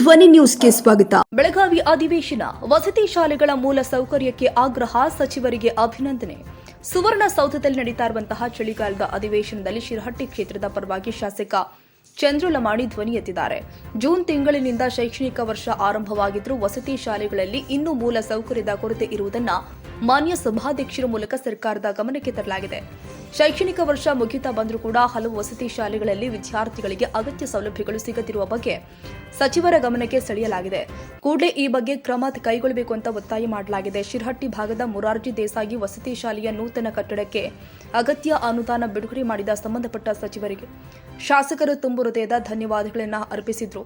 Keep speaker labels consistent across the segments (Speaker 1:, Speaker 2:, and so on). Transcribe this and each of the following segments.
Speaker 1: ಧ್ವನಿ ನ್ಯೂಸ್ಗೆ ಸ್ವಾಗತ.
Speaker 2: ಬೆಳಗಾವಿ ಅಧಿವೇಶನ ವಸತಿ ಶಾಲೆಗಳ ಮೂಲ ಸೌಕರ್ಯಕ್ಕೆ ಆಗ್ರಹ, ಸಚಿವರಿಗೆ ಅಭಿನಂದನೆ. ಸುವರ್ಣಸೌಧದಲ್ಲಿ ನಡೀತಾ ಇರುವಂತಹ ಚಳಿಗಾಲದ ಅಧಿವೇಶನದಲ್ಲಿ ಶಿರಹಟ್ಟಿ ಕ್ಷೇತ್ರದ ಪರವಾಗಿ ಶಾಸಕ ಚಂದ್ರು ಲಮಾಣಿ ಧ್ವನಿ ಎತ್ತಿದ್ದಾರೆ. ಜೂನ್ ತಿಂಗಳಿನಿಂದ ಶೈಕ್ಷಣಿಕ ವರ್ಷ ಆರಂಭವಾಗಿದ್ದರೂ ವಸತಿ ಶಾಲೆಗಳಲ್ಲಿ ಇನ್ನೂ ಮೂಲ ಸೌಕರ್ಯದ ಕೊರತೆ ಇರುವುದನ್ನು ಮಾನ್ಯ ಸಭಾಧ್ಯಕ್ಷರ ಮೂಲಕ ಸರ್ಕಾರದ ಗಮನಕ್ಕೆ ತರಲಾಗಿದೆ. ಶೈಕ್ಷಣಿಕ ವರ್ಷ ಮುಗಿತಾ ಬಂದರೂ ಕೂಡ ಹಲವು ವಸತಿ ಶಾಲೆಗಳಲ್ಲಿ ವಿದ್ಯಾರ್ಥಿಗಳಿಗೆ ಅಗತ್ಯ ಸೌಲಭ್ಯಗಳು ಸಿಗದಿರುವ ಬಗ್ಗೆ ಸಚಿವರ ಗಮನಕ್ಕೆ ಸೆಳೆಯಲಾಗಿದೆ. ಕೂಡಲೇ ಈ ಬಗ್ಗೆ ಕ್ರಮ ಕೈಗೊಳ್ಳಬೇಕು ಅಂತ ಒತ್ತಾಯ ಮಾಡಲಾಗಿದೆ. ಶಿರಹಟ್ಟಿ ಭಾಗದ ಮೊರಾರ್ಜಿ ದೇಸಾಯಿ ವಸತಿ ಶಾಲೆಯ ನೂತನ ಕಟ್ಟಡಕ್ಕೆ ಅಗತ್ಯ ಅನುದಾನ ಬಿಡುಗಡೆ ಮಾಡಿದ ಸಂಬಂಧಪಟ್ಟ ಸಚಿವರಿಗೆ ಶಾಸಕರು ತುಂಬು ಹೃದಯದ ಧನ್ಯವಾದಗಳನ್ನು ಅರ್ಪಿಸಿದರು.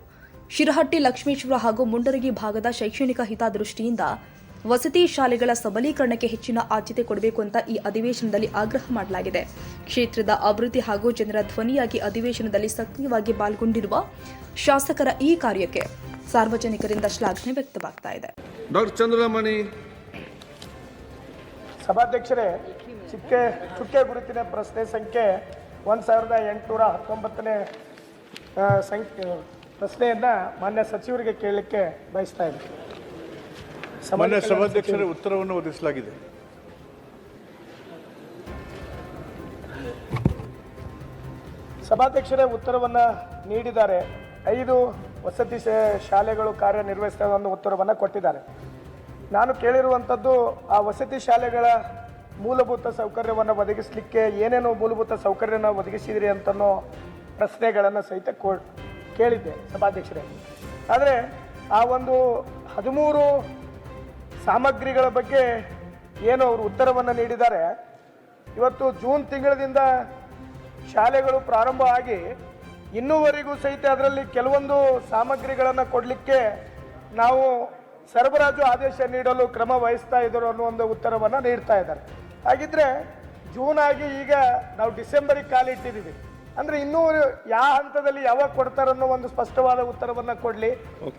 Speaker 2: ಶಿರಹಟ್ಟಿ, ಲಕ್ಷ್ಮೇಶ್ವರ ಹಾಗೂ ಮುಂಡರಗಿ ಭಾಗದ ಶೈಕ್ಷಣಿಕ ಹಿತದೃಷ್ಟಿಯಿಂದ ವಸತಿ ಶಾಲೆಗಳ ಸಬಲೀಕರಣಕ್ಕೆ ಹೆಚ್ಚಿನ ಆದ್ಯತೆ ಕೊಡಬೇಕು ಅಂತ ಈ ಅಧಿವೇಶನದಲ್ಲಿ ಆಗ್ರಹ ಮಾಡಲಾಗಿದೆ. ಕ್ಷೇತ್ರದ ಅಭಿವೃದ್ಧಿ ಹಾಗೂ ಜನರ ಧ್ವನಿಯಾಗಿ ಅಧಿವೇಶನದಲ್ಲಿ ಸಕ್ರಿಯವಾಗಿ ಪಾಲ್ಗೊಂಡಿರುವ ಶಾಸಕರ ಈ ಕಾರ್ಯಕ್ಕೆ ಸಾರ್ವಜನಿಕರಿಂದ ಶ್ಲಾಘನೆ ವ್ಯಕ್ತವಾಗ್ತಾ ಇದೆ.
Speaker 3: ಡಾಕ್ಟರ್ ಚಂದ್ರಮಣಿ
Speaker 4: ಸಭಾಧ್ಯಕ್ಷರೇ, ಚುಕ್ಕೆ ಗುರುತಿನ ಪ್ರಶ್ನೆ ಸಂಖ್ಯೆ 1819ನೇ ಪ್ರಶ್ನೆಯನ್ನು ಮಾನ್ಯ ಸಚಿವರಿಗೆ ಕೇಳಲಿಕ್ಕೆ ಬಯಸ್ತಾ ಇದ್ದೀನಿ.
Speaker 3: ಮಾನ್ಯ ಸಭಾಧ್ಯಕ್ಷರ ಉತ್ತರವನ್ನು ಒದಗಿಸಲಾಗಿದೆ.
Speaker 4: ಸಭಾಧ್ಯಕ್ಷರೇ ಉತ್ತರವನ್ನು ನೀಡಿದ್ದಾರೆ. 5 ವಸತಿ ಶಾಲೆಗಳು ಕಾರ್ಯನಿರ್ವಹಿಸ್ತಾ ಒಂದು ಉತ್ತರವನ್ನು ಕೊಟ್ಟಿದ್ದಾರೆ. ನಾನು ಕೇಳಿರುವಂಥದ್ದು ಆ ವಸತಿ ಶಾಲೆಗಳ ಮೂಲಭೂತ ಸೌಕರ್ಯವನ್ನು ಒದಗಿಸಲಿಕ್ಕೆ ಏನೇನು ಮೂಲಭೂತ ಸೌಕರ್ಯನ ಒದಗಿಸಿದ್ರಿ ಅಂತನೋ ಪ್ರಶ್ನೆಗಳನ್ನು ಸಹಿತ ಕೇಳಿದ್ದೆ ಸಭಾಧ್ಯಕ್ಷರೇ. ಆದರೆ ಆ ಒಂದು 13 ಸಾಮಗ್ರಿಗಳ ಬಗ್ಗೆ ಏನು ಅವರು ಉತ್ತರವನ್ನು ನೀಡಿದ್ದಾರೆ. ಇವತ್ತು ಜೂನ್ ತಿಂಗಳಿಂದ ಶಾಲೆಗಳು ಪ್ರಾರಂಭ ಆಗಿ ಇನ್ನೂವರೆಗೂ ಸಹಿತ ಅದರಲ್ಲಿ ಕೆಲವೊಂದು ಸಾಮಗ್ರಿಗಳನ್ನು ಕೊಡಲಿಕ್ಕೆ ನಾವು ಸರಬರಾಜು ಆದೇಶ ನೀಡಲು ಕ್ರಮ ವಹಿಸ್ತಾ ಇದ್ದರು ಅನ್ನೋ ಒಂದು ಉತ್ತರವನ್ನು ನೀಡ್ತಾ ಇದ್ದಾರೆ. ಹಾಗಿದ್ರೆ ಜೂನ್ ಆಗಿ ಈಗ ನಾವು ಡಿಸೆಂಬರಿಗೆ ಕಾಲಿಟ್ಟಿದ್ದೀವಿ ಅಂದರೆ ಇನ್ನೂ ಯಾವ ಹಂತದಲ್ಲಿ ಯಾವಾಗ ಕೊಡ್ತಾರನ್ನೋ ಒಂದು ಸ್ಪಷ್ಟವಾದ ಉತ್ತರವನ್ನು ಕೊಡಲಿ.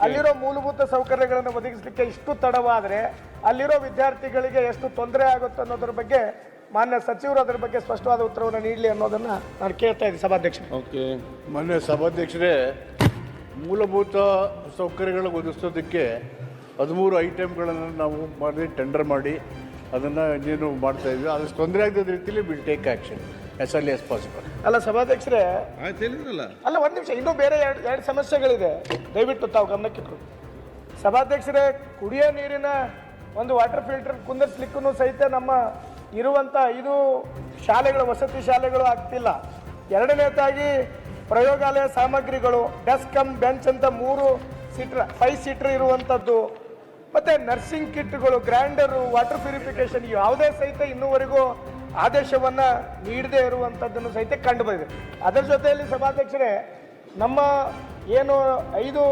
Speaker 4: ಅಲ್ಲಿರೋ ಮೂಲಭೂತ ಸೌಕರ್ಯಗಳನ್ನು ಒದಗಿಸಲಿಕ್ಕೆ ಇಷ್ಟು ತಡವಾದರೆ ಅಲ್ಲಿರೋ ವಿದ್ಯಾರ್ಥಿಗಳಿಗೆ ಎಷ್ಟು ತೊಂದರೆ ಆಗುತ್ತೆ ಅನ್ನೋದ್ರ ಬಗ್ಗೆ ಮಾನ್ಯ ಸಚಿವರು ಅದರ ಬಗ್ಗೆ ಸ್ಪಷ್ಟವಾದ ಉತ್ತರವನ್ನು ನೀಡಲಿ ಅನ್ನೋದನ್ನು ನಾನು ಕೇಳ್ತಾ ಇದ್ದೀನಿ ಸಭಾಧ್ಯಕ್ಷ.
Speaker 3: ಓಕೆ, ಮಾನ್ಯ ಸಭಾಧ್ಯಕ್ಷರೇ, ಮೂಲಭೂತ ಸೌಕರ್ಯಗಳು ಒದಗಿಸೋದಕ್ಕೆ 13 ಐಟಮ್ಗಳನ್ನು ನಾವು ಟೆಂಡರ್ ಮಾಡಿ ಅದನ್ನು ಇನ್ನೇನು ಮಾಡ್ತಾ ಇದ್ವಿ. ಅದಕ್ಕೆ ತೊಂದರೆ ಆಗದ ರೀತಿಯಲ್ಲಿ will take action as early as possible.
Speaker 4: ಅಲ್ಲ ಸಭಾಧ್ಯಕ್ಷರೇ, ಅಲ್ಲ ಒಂದು ನಿಮಿಷ, ಇನ್ನೂ ಬೇರೆ ಎರಡು ಸಮಸ್ಯೆಗಳಿದೆ, ದಯವಿಟ್ಟು ತಾವು ಗಮನಕ್ಕಿಟ್ಕೊಳ್ಳಿ. ಸಭಾಧ್ಯಕ್ಷರೇ, ಕುಡಿಯೋ ನೀರಿನ ಒಂದು ವಾಟರ್ ಫಿಲ್ಟರ್ ಕುಂದಿರ್ಸ್ಲಿಕ್ಕೂ ಸಹಿತ ನಮ್ಮ ಇರುವಂಥ 5 ಶಾಲೆಗಳು ವಸತಿ ಶಾಲೆಗಳು ಆಗ್ತಿಲ್ಲ. ಎರಡನೇದಾಗಿ ಪ್ರಯೋಗಾಲಯ ಸಾಮಗ್ರಿಗಳು, ಡೆಸ್ಕ್ ಕಮ್ ಬೆಂಚ್ ಅಂತ 5 ಸೀಟರ್ ಇರುವಂಥದ್ದು, ಮತ್ತು ನರ್ಸಿಂಗ್ ಕಿಟ್ಗಳು, ಗ್ರೈಂಡರು, ವಾಟರ್ ಪ್ಯೂರಿಫಿಕೇಷನ್ ಯಾವುದೇ ಸಹಿತ ಇನ್ನೂವರೆಗೂ ಆದೇಶವನ್ನು ನೀಡದೇ ಇರುವಂಥದ್ದನ್ನು ಸಹಿತ ಕಂಡು ಬಂದಿದೆ. ಅದರ ಜೊತೆಯಲ್ಲಿ ಸಭಾಧ್ಯಕ್ಷರೇ, ನಮ್ಮ ಏನು 5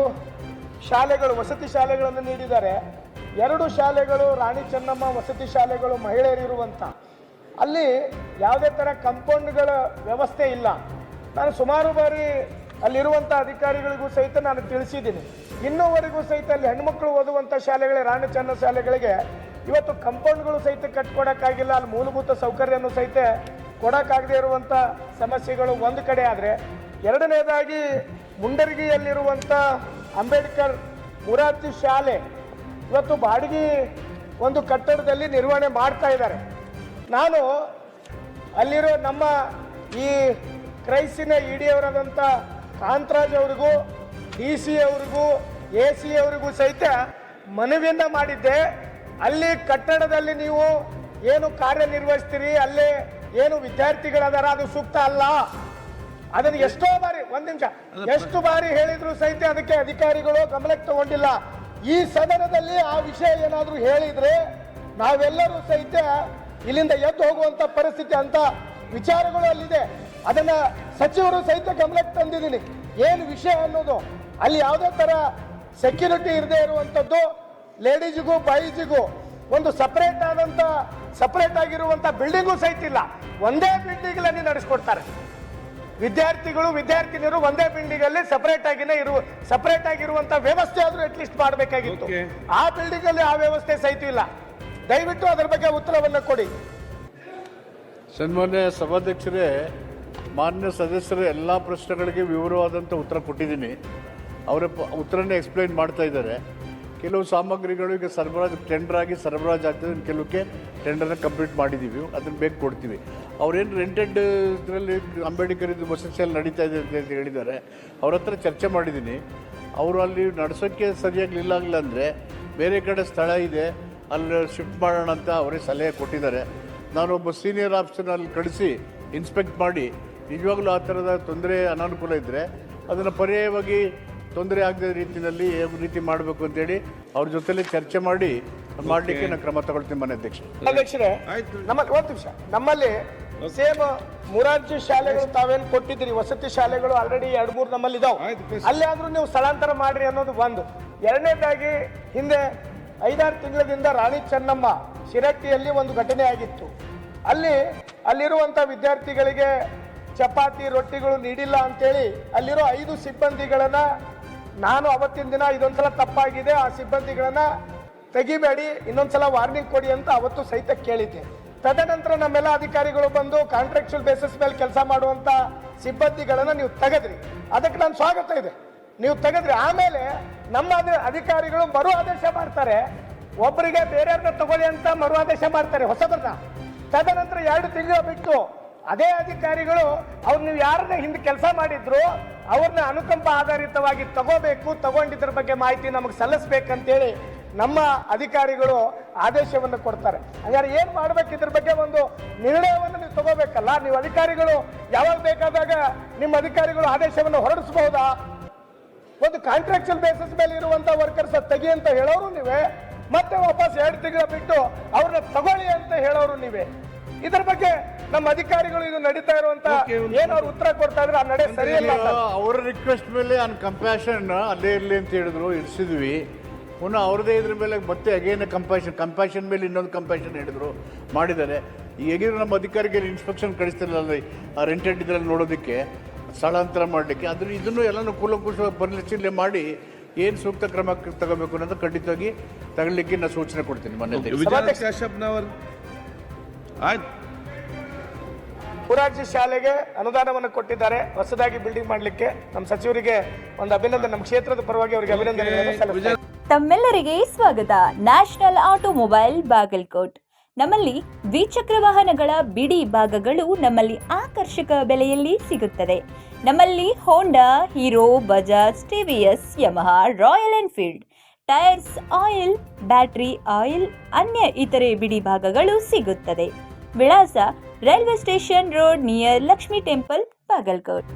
Speaker 4: ಶಾಲೆಗಳು ವಸತಿ ಶಾಲೆಗಳನ್ನು ನೀಡಿದ್ದಾರೆ, 2 ಶಾಲೆಗಳು ರಾಣಿ ಚೆನ್ನಮ್ಮ ವಸತಿ ಶಾಲೆಗಳು ಮಹಿಳೆಯರಿರುವಂಥ, ಅಲ್ಲಿ ಯಾವುದೇ ಥರ ಕಂಪೌಂಡ್ಗಳ ವ್ಯವಸ್ಥೆ ಇಲ್ಲ. ನಾನು ಸುಮಾರು ಬಾರಿ ಅಲ್ಲಿರುವಂಥ ಅಧಿಕಾರಿಗಳಿಗೂ ಸಹಿತ ನಾನು ತಿಳಿಸಿದ್ದೀನಿ. ಇನ್ನೂವರೆಗೂ ಸಹಿತ ಅಲ್ಲಿ ಹೆಣ್ಮಕ್ಳು ಓದುವಂಥ ಶಾಲೆಗಳೇ ರಾಣಿ ಚೆನ್ನ ಶಾಲೆಗಳಿಗೆ ಇವತ್ತು ಕಂಪೌಂಡ್ಗಳು ಸಹಿತ ಕಟ್ಕೊಡೋಕ್ಕಾಗಿಲ್ಲ. ಅಲ್ಲಿ ಮೂಲಭೂತ ಸೌಕರ್ಯನೂ ಸಹಿತ ಕೊಡೋಕ್ಕಾಗದೇ ಇರುವಂಥ ಸಮಸ್ಯೆಗಳು ಒಂದು ಕಡೆ ಆದರೆ, ಎರಡನೇದಾಗಿ ಮುಂಡರಗಿಯಲ್ಲಿರುವಂಥ ಅಂಬೇಡ್ಕರ್ ಮೊರಾರ್ಜಿ ಶಾಲೆ ಇವತ್ತು ಬಾಡಿಗೆ ಒಂದು ಕಟ್ಟಡದಲ್ಲಿ ನಿರ್ವಹಣೆ ಮಾಡ್ತಾ ಇದ್ದಾರೆ. ನಾನು ಅಲ್ಲಿರೋ ನಮ್ಮ ಈ ಕ್ರೈಸಿನ ಇಡಿಯವರಾದಂಥ ಕಾಂತರಾಜ್ ಅವರಿಗೂ, DC ಅವರಿಗೂ, AC ಅವರಿಗೂ ಸಹಿತ ಮನವಿಯನ್ನು ಮಾಡಿದ್ದೆ. ಅಲ್ಲಿ ಕಟ್ಟಡದಲ್ಲಿ ನೀವು ಏನು ಕಾರ್ಯನಿರ್ವಹಿಸ್ತೀರಿ, ಅಲ್ಲೇ ಏನು ವಿದ್ಯಾರ್ಥಿಗಳದಾರ ಅದು ಸೂಕ್ತ ಅಲ್ಲ. ಅದನ್ನು ಎಷ್ಟೋ ಬಾರಿ, ಒಂದು ನಿಮಿಷ, ಎಷ್ಟು ಬಾರಿ ಹೇಳಿದ್ರು ಸಹಿತ ಅದಕ್ಕೆ ಅಧಿಕಾರಿಗಳು ಗಮನಕ್ಕೆ ತಗೊಂಡಿಲ್ಲ. ಈ ಸದನದಲ್ಲಿ ಆ ವಿಷಯ ಏನಾದರೂ ಹೇಳಿದ್ರೆ ನಾವೆಲ್ಲರೂ ಸಹಿತ ಇಲ್ಲಿಂದ ಎದ್ದು ಹೋಗುವಂಥ ಪರಿಸ್ಥಿತಿ ಅಂತ ವಿಚಾರಗಳು ಅಲ್ಲಿದೆ. ಅದನ್ನು ಸಚಿವರು ಸಹಿತ ಗಮನಕ್ಕೆ ತಂದಿದ್ದೀನಿ. ಏನು ವಿಷಯ ಅನ್ನೋದು, ಅಲ್ಲಿ ಯಾವುದೇ ಥರ ಸೆಕ್ಯೂರಿಟಿ ಇರದೇ ಇರುವಂಥದ್ದು, ಲೇಡೀಸಿಗೂ ಬಾಯ್ಸಿಗೂ ಒಂದು ಸಪರೇಟ್ ಆಗಿರುವಂಥ ಬಿಲ್ಡಿಂಗು ಸಹಿತ ಇಲ್ಲ. ಒಂದೇ ಬಿಲ್ಡಿಂಗಲ್ಲಿ ನಡೆಸ್ಕೊಡ್ತಾರೆ. ವಿದ್ಯಾರ್ಥಿನಿಯರು ಒಂದೇ ಬಿಲ್ಡಿಂಗಲ್ಲಿ ಸಪರೇಟ್ ಆಗಿರುವಂಥ ವ್ಯವಸ್ಥೆ ಆದರೂ ಅಟ್ಲೀಸ್ಟ್ ಮಾಡಬೇಕಾಗಿತ್ತು. ಆ ಬಿಲ್ಡಿಂಗಲ್ಲಿ ಆ ವ್ಯವಸ್ಥೆ ಸಹಿತ ಇಲ್ಲ. ದಯವಿಟ್ಟು ಅದರ ಬಗ್ಗೆ ಉತ್ತರವನ್ನು ಕೊಡಿ.
Speaker 3: ಸನ್ಮಾನ್ಯ ಸಭಾಧ್ಯಕ್ಷರೇ, ಮಾನ್ಯ ಸದಸ್ಯರು ಎಲ್ಲ ಪ್ರಶ್ನೆಗಳಿಗೆ ವಿವರವಾದಂಥ ಉತ್ತರ ಕೊಟ್ಟಿದ್ದೀನಿ. ಅವರ ಉತ್ತರನೇ ಎಕ್ಸ್ಪ್ಲೈನ್ ಮಾಡ್ತಾ ಇದ್ದಾರೆ. ಕೆಲವು ಸಾಮಗ್ರಿಗಳು ಈಗ ಟೆಂಡರ್ ಆಗಿ ಸರಬರಾಜು ಆಗ್ತದೆ, ಕೆಲವಕ್ಕೆ ಟೆಂಡರ್ನ ಕಂಪ್ಲೀಟ್ ಮಾಡಿದ್ದೀವಿ, ಅದನ್ನು ಬೇಗ ಕೊಡ್ತೀವಿ. ಅವ್ರೇನು ರೆಂಟೆಡ್ ಇದರಲ್ಲಿ ಅಂಬೇಡ್ಕರ್ ಇದು ವಸತಿಯಲ್ಲಿ ನಡೀತಾ ಇದೆ ಅಂತ ಹೇಳಿದ್ದಾರೆ. ಅವ್ರ ಹತ್ರ ಚರ್ಚೆ ಮಾಡಿದ್ದೀನಿ. ಅವರು ಅಲ್ಲಿ ನಡೆಸೋಕ್ಕೆ ಸರಿಯಾಗಿ ಇಲ್ಲ ಅಂದರೆ ಬೇರೆ ಕಡೆ ಸ್ಥಳ ಇದೆ, ಅಲ್ಲಿ ಶಿಫ್ಟ್ ಮಾಡೋಣ ಅಂತ ಅವರೇ ಸಲಹೆ ಕೊಟ್ಟಿದ್ದಾರೆ. ನಾನೊಬ್ಬ ಸೀನಿಯರ್ ಆಫೀಸರ್ನ ಅಲ್ಲಿ ಕಳಿಸಿ ಇನ್ಸ್ಪೆಕ್ಟ್ ಮಾಡಿ ನಿಜವಾಗ್ಲೂ ಆ ಥರದ ತೊಂದರೆ ಅನಾನುಕೂಲ ಇದ್ದರೆ ಅದನ್ನು ಪರ್ಯಾಯವಾಗಿ ತೊಂದರೆ ಆಗದ ರೀತಿಯಲ್ಲಿ ಯಾವ ರೀತಿ ಮಾಡಬೇಕು ಅಂತೇಳಿ ಅವ್ರ ಜೊತೆಲಿ ಚರ್ಚೆ ಮಾಡಿ ಮಾಡಲಿಕ್ಕೆ ನಾನು ಕ್ರಮ ತಗೊಳ್ತೀನಿ. ಮನೆ
Speaker 4: ಅಧ್ಯಕ್ಷರೇ, ನಮ್ಮಲ್ಲಿ ಒಂದು ನಿಮಿಷ, ನಮ್ಮಲ್ಲಿ ಸೇಮ್ ಮುರಾರ್ಜಿ ಶಾಲೆಗಳು ತಾವೇನು ಕೊಟ್ಟಿದ್ದೀರಿ, ವಸತಿ ಶಾಲೆಗಳು ಆಲ್ರೆಡಿ 2-3 ನಮ್ಮಲ್ಲಿ ಇದಾವೆ. ಅಲ್ಲಿ ಆದ್ರೂ ನೀವು ಸ್ಥಳಾಂತರ ಮಾಡ್ರಿ ಅನ್ನೋದು ಒಂದು. ಎರಡನೇದಾಗಿ ಹಿಂದೆ 5-6 ತಿಂಗಳಿಂದ ರಾಣಿ ಚೆನ್ನಮ್ಮ ಶಿರಟ್ಟಿಯಲ್ಲಿ ಒಂದು ಘಟನೆ ಆಗಿತ್ತು. ಅಲ್ಲಿರುವಂಥ ವಿದ್ಯಾರ್ಥಿಗಳಿಗೆ ಚಪಾತಿ ರೊಟ್ಟಿಗಳು ನೀಡಿಲ್ಲ ಅಂತೇಳಿ ಅಲ್ಲಿರೋ 5 ಸಿಬ್ಬಂದಿಗಳನ್ನ ನಾನು ಅವತ್ತಿನ ದಿನ ಇದೊಂದ್ಸಲ ತಪ್ಪಾಗಿದೆ, ಆ ಸಿಬ್ಬಂದಿಗಳನ್ನ ತೆಗಿಬೇಡಿ, ಇನ್ನೊಂದ್ಸಲ ವಾರ್ನಿಂಗ್ ಕೊಡಿ ಅಂತ ಅವತ್ತು ಸಹಿತ ಕೇಳಿದ್ದೆ. ತದನಂತರ ನಮ್ಮೆಲ್ಲ ಅಧಿಕಾರಿಗಳು ಬಂದು ಕಾಂಟ್ರಾಕ್ಚುಯಲ್ ಬೇಸಿಸ್ ಮೇಲೆ ಕೆಲಸ ಮಾಡುವಂತ ಸಿಬ್ಬಂದಿಗಳನ್ನ ನೀವು ತೆಗೆದ್ರಿ, ಅದಕ್ಕೆ ನಾನು ಸ್ವಾಗತ ಇದೆ, ನೀವು ತೆಗೆದ್ರಿ. ಆಮೇಲೆ ನಮ್ಮ ಅಧಿಕಾರಿಗಳು ಮರು ಆದೇಶ ಮಾಡ್ತಾರೆ, ಒಬ್ಬರಿಗೆ ಬೇರೆಯವ್ರನ್ನ ತಗೊಳ್ಳಿ ಅಂತ ಮರು ಆದೇಶ ಮಾಡ್ತಾರೆ ಹೊಸಬರನ್ನ. ತದನಂತರ 2 ತಿಂಗಳು ಬಿಟ್ಟು ಅದೇ ಅಧಿಕಾರಿಗಳು ಅವ್ರು ನೀವು ಯಾರನ್ನ ಹಿಂದೆ ಕೆಲಸ ಮಾಡಿದ್ರು ಅವ್ರನ್ನ ಅನುಕಂಪ ಆಧಾರಿತವಾಗಿ ತಗೋಬೇಕು, ತಗೊಂಡಿದ್ರ ಬಗ್ಗೆ ಮಾಹಿತಿ ನಮಗೆ ಸಲ್ಲಿಸ್ಬೇಕಂತೇಳಿ ನಮ್ಮ ಅಧಿಕಾರಿಗಳು ಆದೇಶವನ್ನು ಕೊಡ್ತಾರೆ. ಹಾಗಾದ್ರೆ ಏನ್ ಮಾಡ್ಬೇಕು, ಇದ್ರ ಬಗ್ಗೆ ಒಂದು ನಿರ್ಣಯವನ್ನು ನೀವು ತಗೋಬೇಕಲ್ಲ. ನೀವು ಅಧಿಕಾರಿಗಳು ಯಾವಾಗ ಬೇಕಾದಾಗ ನಿಮ್ಮ ಅಧಿಕಾರಿಗಳು ಆದೇಶವನ್ನು ಹೊರಡಿಸಬಹುದಾ? ಒಂದು ಕಾಂಟ್ರಾಕ್ಚುಯಲ್ ಬೇಸಿಸ್ ಮೇಲೆ ಇರುವಂತ ವರ್ಕರ್ಸ್ ತೆಗಿ ಅಂತ ಹೇಳೋರು ನೀವೇ, ಮತ್ತೆ ವಾಪಸ್ 2 ತಿಂಗಳ ಬಿಟ್ಟು ಅವ್ರನ್ನ ತಗೊಳ್ಳಿ ಅಂತ ಹೇಳೋರು ನೀವೇ. ಇದರ ಬಗ್ಗೆ ನಮ್ಮ ಅಧಿಕಾರಿಗಳು ಇದು ನಡೀತಾ ಇರುವಂತ ಏನು ಅವ್ರು ಉತ್ತರ ಕೊಡ್ತಾ ಇದ್ರೆ ಆ ನಡೆ ಸರಿಯಲ್ಲ.
Speaker 3: ಅವರ ರಿಕ್ವೆಸ್ಟ್ ಮೇಲೆ ಆನ್ ಕಂಪ್ಯಾಷನ್ ಅಲ್ಲೇ ಇರಲಿ ಅಂತ ಹೇಳಿದ್ರು, ಇರಿಸಿದ್ವಿ. ಪುನಃ ಅವ್ರದೇ ಇದ್ರ ಮೇಲೆ ಮತ್ತೆ ಅಗೇನ್ ಕಂಪ್ಯಾಷನ್ ಮೇಲೆ ಇನ್ನೊಂದು ಕಂಪ್ಯಾಷನ್ ಹೇಳಿದ್ರು, ಮಾಡಿದ್ದಾರೆ. ಈಗಿರೋ ನಮ್ಮ ಅಧಿಕಾರಿಗೆ ಇನ್ಸ್ಪೆಕ್ಷನ್ ಕಳಿಸ್ತಿರಲ್ಲ ಆ ರೆಂಟೆಡ್ ಇದರಲ್ಲಿ ನೋಡೋದಕ್ಕೆ, ಸ್ಥಳಾಂತರ ಮಾಡಲಿಕ್ಕೆ. ಅದ್ರ ಇದನ್ನು ಎಲ್ಲನೂ ಕೂಲಂಕುಷವಾಗಿ ಪರಿಶೀಲನೆ ಮಾಡಿ ಏನು ಸೂಕ್ತ ಕ್ರಮ ತಗೋಬೇಕು ಅನ್ನೋದು ಖಂಡಿತವಾಗಿ ತಗೊಳ್ಳಿಕ್ಕೆ ನಾನು ಸೂಚನೆ ಕೊಡ್ತೀನಿ.
Speaker 4: ಮುರಾರ್ಜಿ ಶಾಲೆಗೆ ಅನುದಾನವನ್ನು ಕೊಟ್ಟಿದ್ದಾರೆ ಹೊಸದಾಗಿ ಬಿಲ್ಡಿಂಗ್ ಮಾಡಲಿಕ್ಕೆ. ನಮ್ಮ ಸಚಿವರಿಗೆ ಒಂದು ಅಭಿನಂದನೆ, ನಮ್ಮ ಕ್ಷೇತ್ರದ ಪರವಾಗಿ ಅವರಿಗೆ ಅಭಿನಂದನೆ.
Speaker 1: ತಮ್ಮೆಲ್ಲರಿಗೆ ಸ್ವಾಗತ. National automobile Bagalkot. ನಮ್ಮಲ್ಲಿ ದ್ವಿಚಕ್ರ ವಾಹನಗಳ ಬಿಡಿ ಭಾಗಗಳು ನಮ್ಮಲ್ಲಿ ಆಕರ್ಷಕ ಬೆಲೆಯಲ್ಲಿ ಸಿಗುತ್ತದೆ. ನಮ್ಮಲ್ಲಿ Honda, Hero, Bajaj, TVS, Yamaha, Royal Enfield, tyres, oil, battery oil, ಅನ್ಯ ಇತರೆ ಬಿಡಿ ಭಾಗಗಳು ಸಿಗುತ್ತದೆ. ವಿಳಾಸ railway station road near Lakshmi temple, Bagalkot.